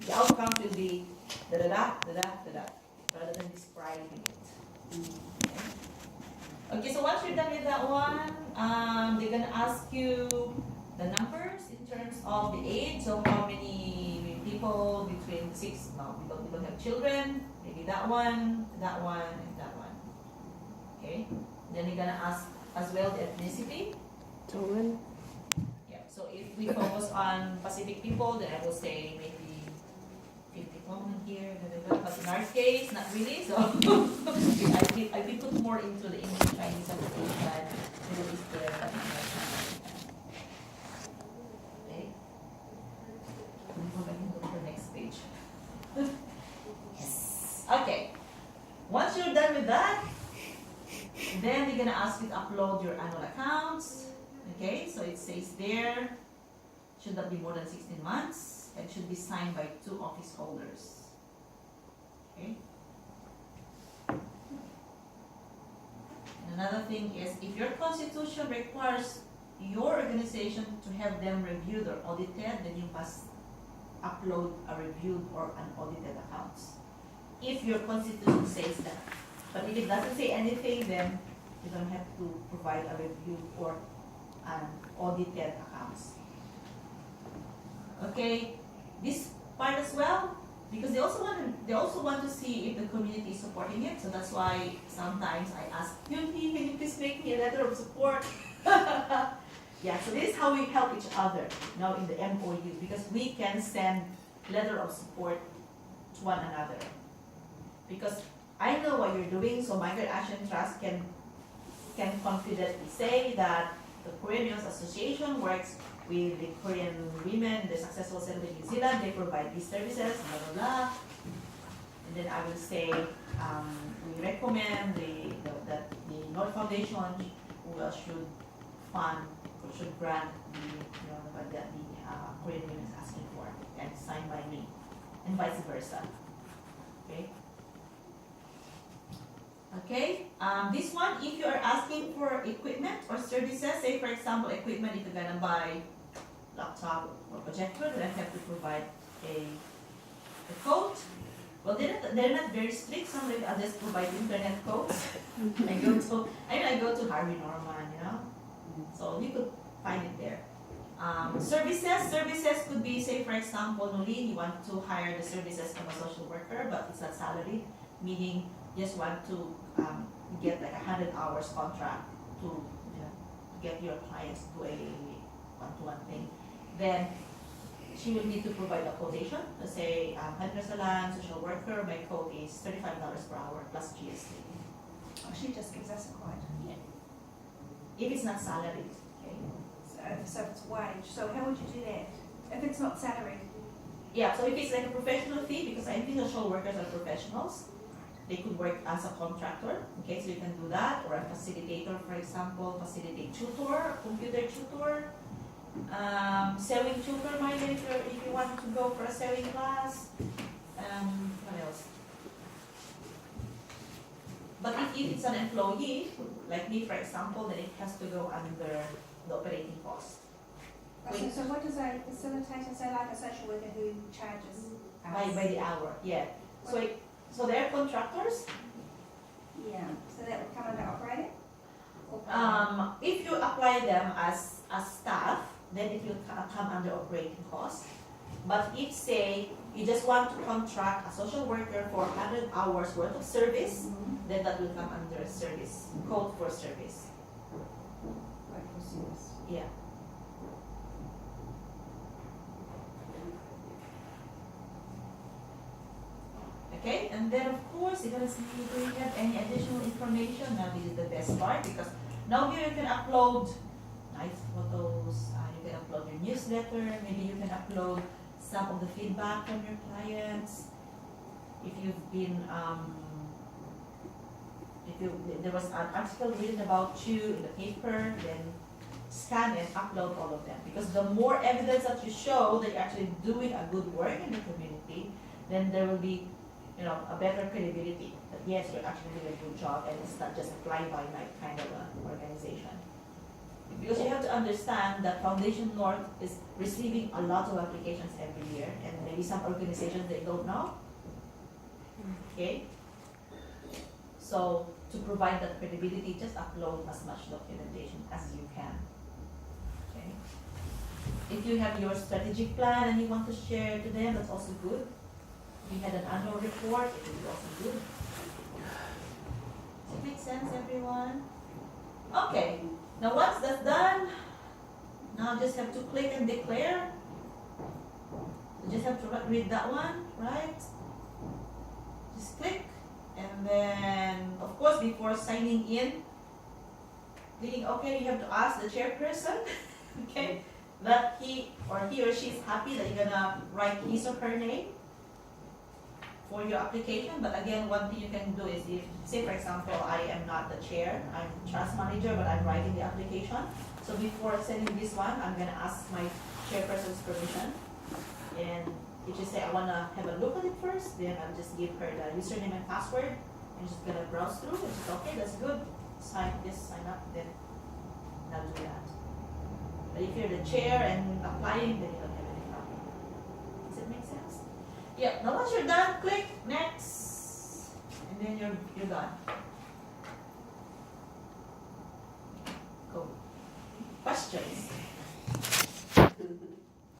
The outcome will be da-da-da, da-da, da-da, rather than describing it. Okay, so once you're done with that one, they're gonna ask you the numbers in terms of the age. So how many people between 6, no, we don't have children, maybe that one, and that one. Okay, then they're gonna ask as well the ethnicity. Tongan. Yeah, so if we focus on Pacific people, then I will say maybe 50 Tongan here, but in our case, not really. So I will put more into the English, Chinese, and Asian, Middle Eastern, but not okay. We'll go to the next page. Yes. Okay. Once you're done with that, then they're gonna ask you to upload your annual accounts. Okay, so it says there, should not be more than 16 months and should be signed by 2 office holders. Okay. And another thing is, if your constitution requires your organization to have them reviewed or audited, then you must upload a reviewed or unaudited accounts. If your constitution says that. But if it doesn't say anything, then you don't have to provide a reviewed or an audited accounts. Okay, this part as well, because they also want to see if the community is supporting it. So that's why sometimes I ask, can you please make me a letter of support? Yeah, so this is how we help each other now in the MOU, because we can send letter of support to one another. Because I know what you're doing, so Migrant Action Trust can confidently say that the Korean Women's Association works with the Korean women, the successful settlement in New Zealand, they provide these services, blah, blah, blah. And then I will say, we recommend that the North Foundation should fund or should grant what the Korean women is asking for, and signed by me, and vice versa. Okay. Okay, this one, if you are asking for equipment or services, say for example, equipment, if you're gonna buy laptop or projector, then I have to provide a code. Well, they're not very strict. Some maybe I'll just provide internet codes. I go to Harvey Norman, so you could find it there. Services could be, say for example, Nolene, you want to hire the services of a social worker, but it's not salary, meaning just want to get like 100 hours contract to get your clients to a one-to-one thing. Then she will need to provide a quotation. Let's say Salon, social worker, my quote is $35 per hour plus GST. Oh, she just gives us a quote. Yeah. If it's not salaried, okay. So if it's wage. So how would you do that? If it's not salaried? Yeah, so if it's like a professional fee, because I think social workers are professionals, they could work as a contractor, okay, so you can do that, or a facilitator, for example, facilitate tutor, computer tutor, sewing tutor, if you want to go for a sewing class, what else? But if it's an employee, like me, for example, then it has to go under the operating cost. So what does a facilitator say, like a social worker who charges us? By the hour, yeah. So they're contractors. Yeah. So that would come under operating? If you apply them as staff, then it will come under operating cost. But if, say, you just want to contract a social worker for 100 hours worth of service, then that will come under service, code for service. Right, for service. Yeah. Okay, and then of course you're gonna see, do you have any additional information? Now this is the best part, because now here you can upload nice photos, you can upload your newsletter, maybe you can upload some of the feedback from your clients. If you've been, there was an article written about you in the paper, then scan and upload all of them. Because the more evidence that you show that you're actually doing a good work in the community, then there will be a better credibility that yes, you're actually doing a good job and it's not just a fly-by-night kind of organization. Because you have to understand that Foundation North is receiving a lot of applications every year, and maybe some organizations they don't know. Okay? So, to provide that credibility, just upload as much documentation as you can. Okay? If you have your strategic plan and you want to share to them, that's also good. If you had an annual report, it will be also good. Does it make sense, everyone? Okay. Now once that's done, now just have to click and declare. You just have to read that one, right? Just click, and then of course before signing in, clicking OK, you have to ask the chairperson, okay, that he or she is happy that you're gonna write his or her name for your application. But again, one thing you can do is, if, say for example, I am not the chair, I'm trust manager, but I'm writing the application. So before sending this one, I'm gonna ask my chairperson's permission. And if you say I wanna have a look at it first, then I'll just give her the username and password, and she's gonna browse through, and she's okay, that's good. Sign this, sign up, then I'll do that. But if you're the chair and applying, then you don't have any problem. Does it make sense? Yeah, now once you're done, click next, and then you're done.